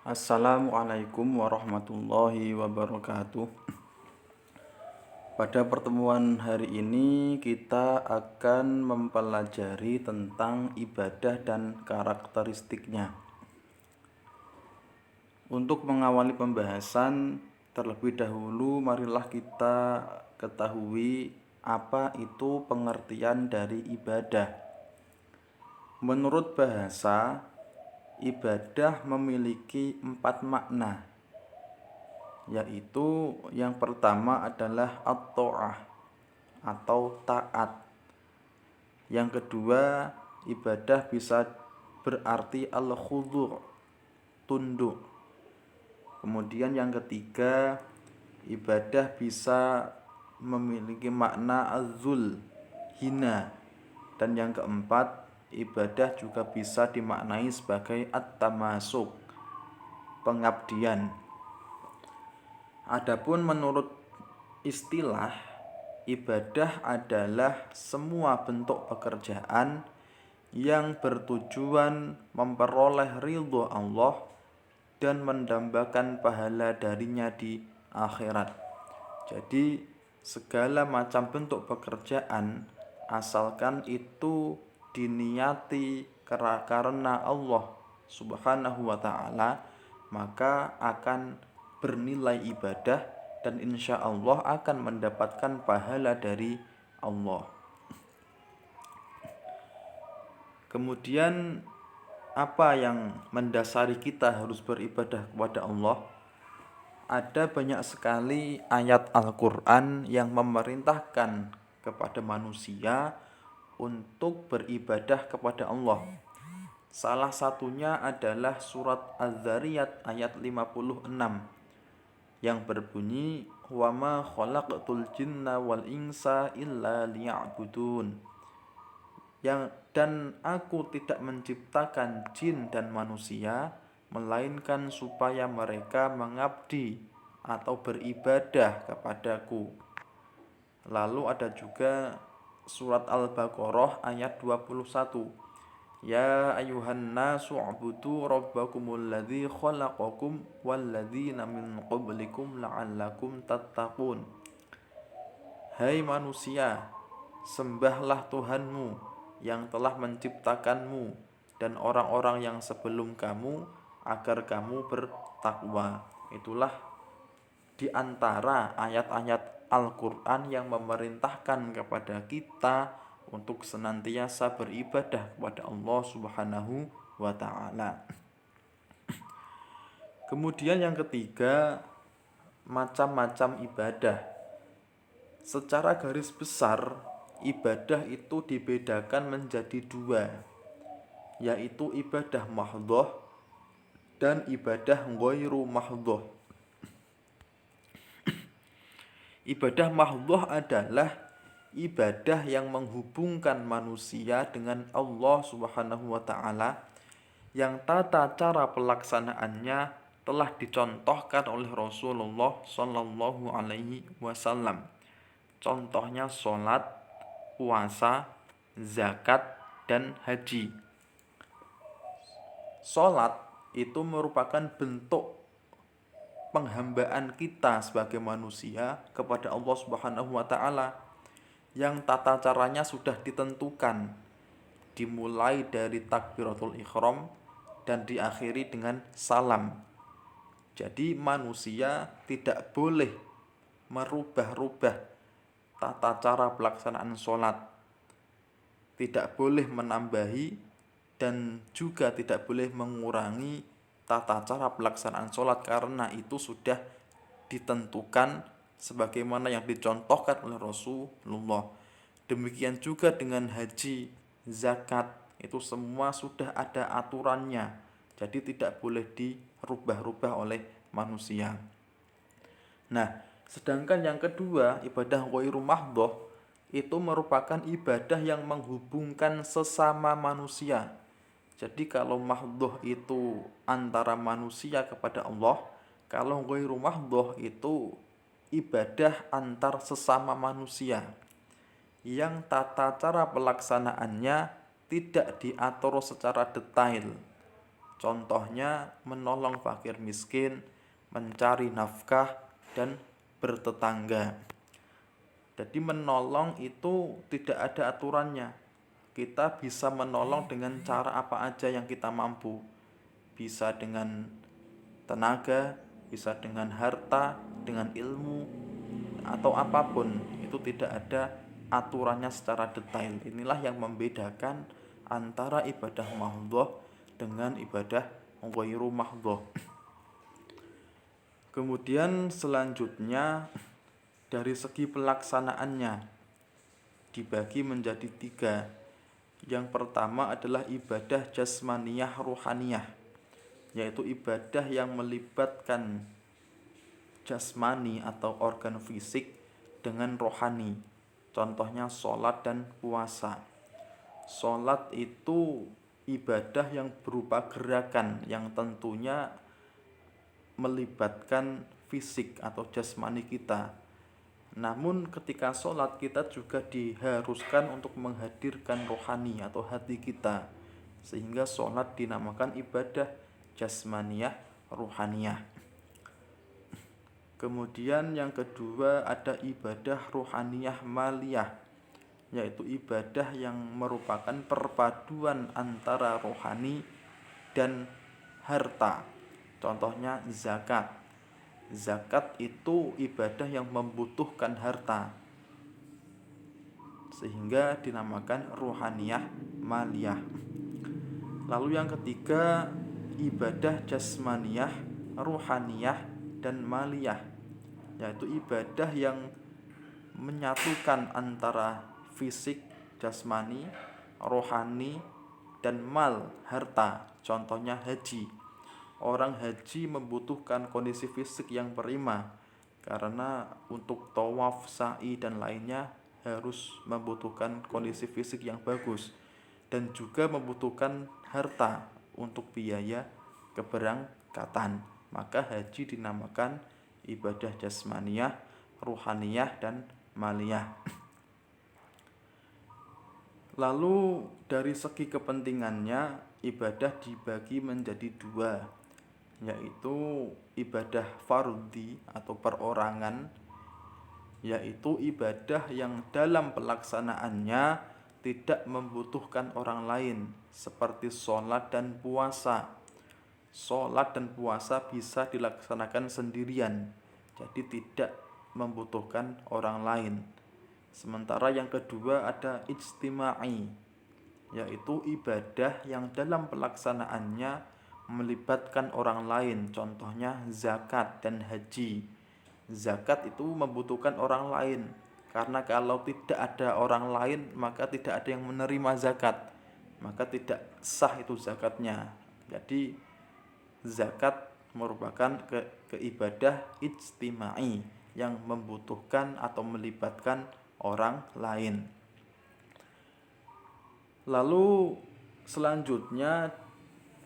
Assalamualaikum warahmatullahi wabarakatuh. Pada pertemuan hari ini kita akan mempelajari tentang ibadah dan karakteristiknya. Untuk mengawali pembahasan, terlebih dahulu marilah kita ketahui apa itu pengertian dari ibadah. Menurut bahasa, ibadah memiliki 4 makna, yaitu yang pertama adalah at-ta'ah atau taat. Yang kedua, ibadah bisa berarti al-khudu', tunduk. Kemudian yang ketiga, ibadah bisa memiliki makna az-zul, hina. Dan yang keempat, ibadah juga bisa dimaknai sebagai at-tamasuk, pengabdian. Adapun menurut istilah, ibadah adalah semua bentuk pekerjaan yang bertujuan memperoleh ridho Allah dan mendambakan pahala darinya di akhirat. Jadi segala macam bentuk pekerjaan asalkan itu diniati karena Allah Subhanahu wa ta'ala, maka akan bernilai ibadah dan insya Allah akan mendapatkan pahala dari Allah. Kemudian apa yang mendasari kita harus beribadah kepada Allah? Ada banyak sekali ayat Al-Quran yang memerintahkan kepada manusia untuk beribadah kepada Allah. Salah satunya adalah surat Az-Zariyat ayat 56 yang berbunyi, "Wa ma khalaqtul jinna wal insa illa liya'budun." Dan aku tidak menciptakan jin dan manusia melainkan supaya mereka mengabdi atau beribadah kepadaku. Lalu ada juga surat Al-Baqarah ayat 21. Ya ayuhan nasu ubudu rabbakumul ladzi khalaqakum walladzina min qablikum la'allakum tattaqun. Hai manusia, sembahlah Tuhanmu yang telah menciptakanmu dan orang-orang yang sebelum kamu agar kamu bertakwa. Itulah di antara ayat-ayat Al-Quran yang memerintahkan kepada kita untuk senantiasa beribadah kepada Allah Subhanahu wa ta'ala. Kemudian yang ketiga, macam-macam ibadah. Secara garis besar, ibadah itu dibedakan menjadi dua, yaitu ibadah mahdhah dan ibadah ghairu mahdhah. Ibadah mahdhah adalah ibadah yang menghubungkan manusia dengan Allah Subhanahu wa ta'ala, yang tata cara pelaksanaannya telah dicontohkan oleh Rasulullah Shallallahu alaihi wasallam. Contohnya sholat, puasa, zakat, dan haji. Sholat itu merupakan bentuk penghambaan kita sebagai manusia kepada Allah Subhanahu wa ta'ala, yang tata caranya sudah ditentukan, dimulai dari takbiratul ihram dan diakhiri dengan salam. Jadi manusia tidak boleh merubah-rubah tata cara pelaksanaan sholat, tidak boleh menambahi dan juga tidak boleh mengurangi tata cara pelaksanaan sholat, karena itu sudah ditentukan sebagaimana yang dicontohkan oleh Rasulullah. Demikian juga dengan haji, zakat, itu semua sudah ada aturannya, jadi tidak boleh dirubah-rubah oleh manusia. Nah, sedangkan yang kedua, ibadah ghairu mahdhah, itu merupakan ibadah yang menghubungkan sesama manusia. Jadi kalau mahdhah itu antara manusia kepada Allah, kalau ghairu mahdhah itu ibadah antar sesama manusia, yang tata cara pelaksanaannya tidak diatur secara detail. Contohnya menolong fakir miskin, mencari nafkah, dan bertetangga. Jadi menolong itu tidak ada aturannya. Kita bisa menolong dengan cara apa aja yang kita mampu. Bisa dengan tenaga, bisa dengan harta, dengan ilmu, atau apapun. Itu tidak ada aturannya secara detail. Inilah yang membedakan antara ibadah mahdhah dengan ibadah ghairu mahdhah. Kemudian selanjutnya dari segi pelaksanaannya dibagi menjadi 3. Yang pertama adalah ibadah jasmaniyah ruhaniyah, yaitu ibadah yang melibatkan jasmani atau organ fisik dengan rohani. Contohnya sholat dan puasa. Sholat itu ibadah yang berupa gerakan yang tentunya melibatkan fisik atau jasmani kita. Namun ketika sholat kita juga diharuskan untuk menghadirkan rohani atau hati kita, sehingga sholat dinamakan ibadah jasmaniyah ruhaniyah. Kemudian yang kedua ada ibadah ruhaniyah maliyah, yaitu ibadah yang merupakan perpaduan antara rohani dan harta. Contohnya zakat. Zakat itu ibadah yang membutuhkan harta, sehingga dinamakan ruhaniyah maliyah. Lalu yang ketiga ibadah jasmaniyah, ruhaniyah, dan maliyah, yaitu ibadah yang menyatukan antara fisik, jasmani, rohani, dan mal, harta. Contohnya haji. Orang haji membutuhkan kondisi fisik yang prima, karena untuk tawaf, sa'i, dan lainnya harus membutuhkan kondisi fisik yang bagus, dan juga membutuhkan harta untuk biaya keberangkatan. Maka haji dinamakan ibadah jasmaniyah, ruhaniyah, dan maliyah. Lalu dari segi kepentingannya ibadah dibagi menjadi 2, yaitu ibadah fardhi atau perorangan, yaitu ibadah yang dalam pelaksanaannya tidak membutuhkan orang lain, seperti sholat dan puasa. Sholat dan puasa bisa dilaksanakan sendirian, jadi tidak membutuhkan orang lain. Sementara yang kedua ada ijtima'i, yaitu ibadah yang dalam pelaksanaannya melibatkan orang lain. Contohnya zakat dan haji. Zakat itu membutuhkan orang lain, karena kalau tidak ada orang lain maka tidak ada yang menerima zakat, maka tidak sah itu zakatnya. Jadi zakat merupakan keibadah ijtima'i yang membutuhkan atau melibatkan orang lain. Lalu selanjutnya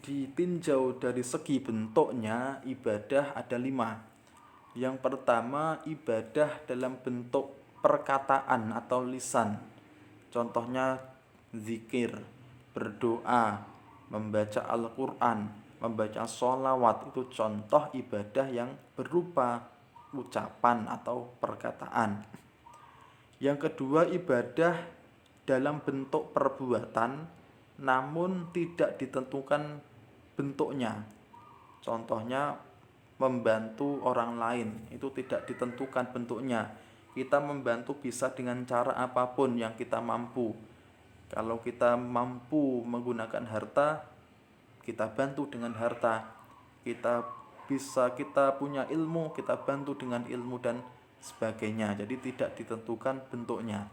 ditinjau dari segi bentuknya ibadah ada 5. Yang pertama ibadah dalam bentuk perkataan atau lisan. Contohnya zikir, berdoa, membaca Al-Quran, membaca sholawat. Itu contoh ibadah yang berupa ucapan atau perkataan. Yang kedua ibadah dalam bentuk perbuatan, namun tidak ditentukan bentuknya. Contohnya membantu orang lain, itu tidak ditentukan bentuknya. Kita membantu bisa dengan cara apapun yang kita mampu. Kalau kita mampu menggunakan harta, kita bantu dengan harta. Kita punya ilmu, kita bantu dengan ilmu dan sebagainya. Jadi tidak ditentukan bentuknya.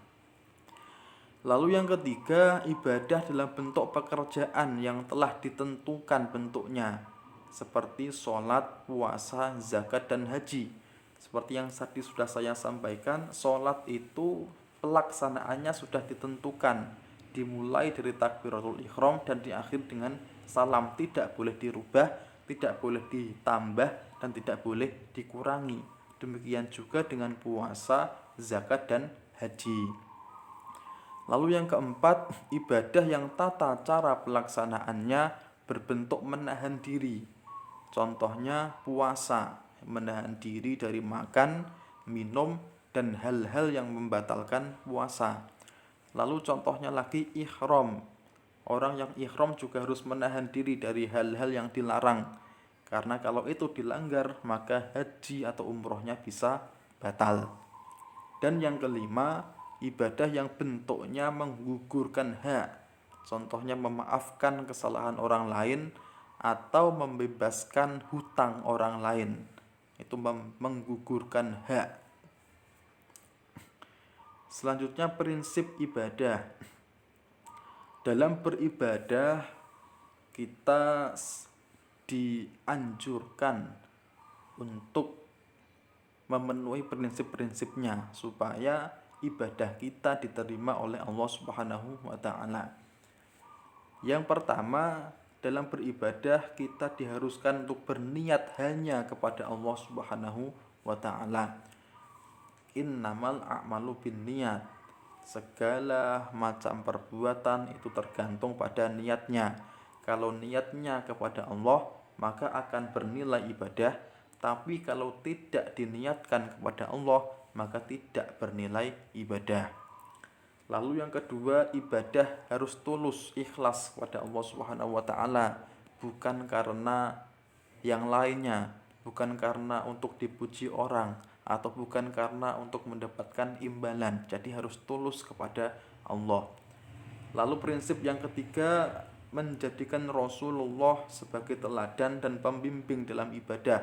Lalu yang ketiga, ibadah dalam bentuk pekerjaan yang telah ditentukan bentuknya, seperti sholat, puasa, zakat, dan haji. Seperti yang tadi sudah saya sampaikan, sholat itu pelaksanaannya sudah ditentukan, dimulai dari takbiratul ihram dan diakhiri dengan salam. Tidak boleh dirubah, tidak boleh ditambah, dan tidak boleh dikurangi. Demikian juga dengan puasa, zakat, dan haji. Lalu yang keempat, ibadah yang tata cara pelaksanaannya berbentuk menahan diri. Contohnya puasa, menahan diri dari makan, minum, dan hal-hal yang membatalkan puasa. Lalu contohnya lagi ihram. Orang yang ihram juga harus menahan diri dari hal-hal yang dilarang. Karena kalau itu dilanggar, maka haji atau umrohnya bisa batal. Dan yang kelima, ibadah yang bentuknya menggugurkan hak. Contohnya memaafkan kesalahan orang lain atau membebaskan hutang orang lain. Itu menggugurkan hak. Selanjutnya prinsip ibadah. Dalam beribadah kita dianjurkan untuk memenuhi prinsip-prinsipnya supaya ibadah kita diterima oleh Allah Subhanahu wa taala. Yang pertama, dalam beribadah kita diharuskan untuk berniat hanya kepada Allah Subhanahu wa taala. Innamal a'malu binniyat. Segala macam perbuatan itu tergantung pada niatnya. Kalau niatnya kepada Allah, maka akan bernilai ibadah. Tapi kalau tidak diniatkan kepada Allah, maka tidak bernilai ibadah. Lalu yang kedua, ibadah harus tulus, ikhlas kepada Allah Subhanahu wa taala, bukan karena yang lainnya, bukan karena untuk dipuji orang atau bukan karena untuk mendapatkan imbalan. Jadi harus tulus kepada Allah. Lalu prinsip yang ketiga, menjadikan Rasulullah sebagai teladan dan pembimbing dalam ibadah.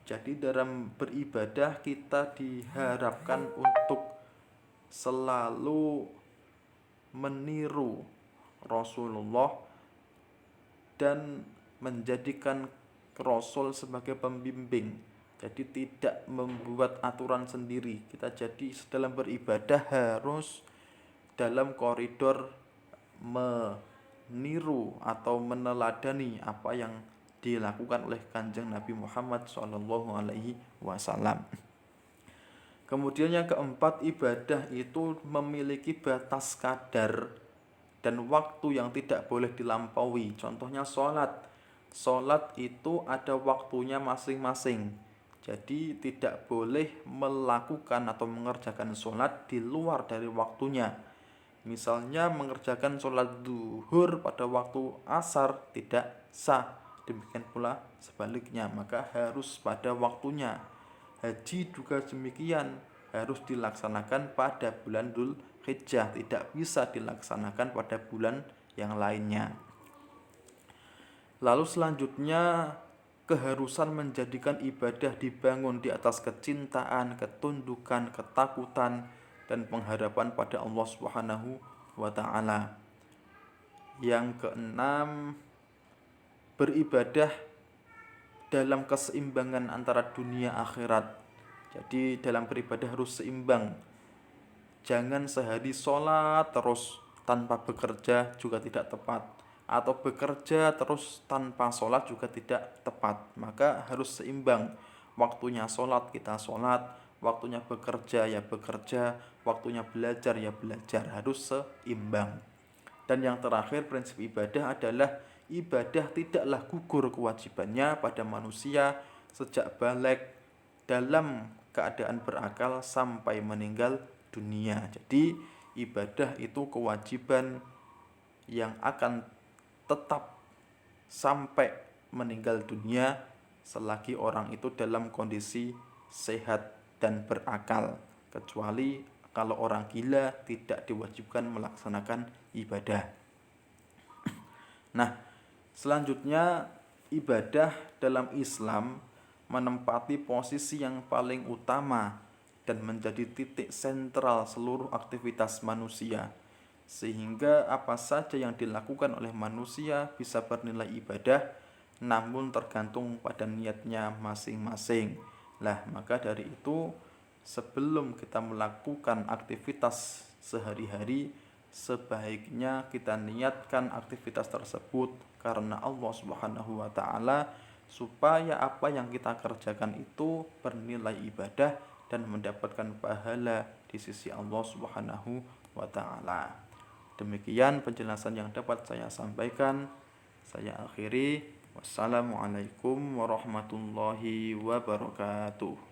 Jadi dalam beribadah kita diharapkan untuk selalu meniru Rasulullah dan menjadikan Rasul sebagai pembimbing. Jadi tidak membuat aturan sendiri. Kita jadi dalam beribadah harus dalam koridor meniru atau meneladani apa yang dilakukan oleh Kanjeng Nabi Muhammad SAW. Kemudian yang keempat, ibadah itu memiliki batas kadar dan waktu yang tidak boleh dilampaui. Contohnya sholat. Sholat itu ada waktunya masing-masing. Jadi tidak boleh melakukan atau mengerjakan sholat di luar dari waktunya. Misalnya mengerjakan sholat zuhur pada waktu asar tidak sah. Demikian pula sebaliknya, maka harus pada waktunya. Haji juga demikian, harus dilaksanakan pada bulan Dzulhijjah, tidak bisa dilaksanakan pada bulan yang lainnya. Lalu selanjutnya, keharusan menjadikan ibadah dibangun di atas kecintaan, ketundukan, ketakutan, dan pengharapan pada Allah Subhanahu wa taala. Yang keenam, beribadah dalam keseimbangan antara dunia akhirat. Jadi dalam beribadah harus seimbang. Jangan sehari sholat terus tanpa bekerja juga tidak tepat, atau bekerja terus tanpa sholat juga tidak tepat. Maka harus seimbang. Waktunya sholat kita sholat, waktunya bekerja ya bekerja, waktunya belajar ya belajar. Harus seimbang. Dan yang terakhir, prinsip ibadah adalah ibadah tidaklah gugur kewajibannya pada manusia sejak balik dalam keadaan berakal sampai meninggal dunia. Jadi ibadah itu kewajiban yang akan tetap sampai meninggal dunia selagi orang itu dalam kondisi sehat dan berakal. Kecuali kalau orang gila tidak diwajibkan melaksanakan ibadah. Nah, selanjutnya ibadah dalam Islam menempati posisi yang paling utama dan menjadi titik sentral seluruh aktivitas manusia. Sehingga apa saja yang dilakukan oleh manusia bisa bernilai ibadah, namun tergantung pada niatnya masing-masing. Lah, maka dari itu sebelum kita melakukan aktivitas sehari-hari, sebaiknya kita niatkan aktivitas tersebut karena Allah Subhanahu wa taala, supaya apa yang kita kerjakan itu bernilai ibadah dan mendapatkan pahala di sisi Allah Subhanahu wa taala. Demikian penjelasan yang dapat saya sampaikan. Saya akhiri. Wassalamualaikum warahmatullahi wabarakatuh.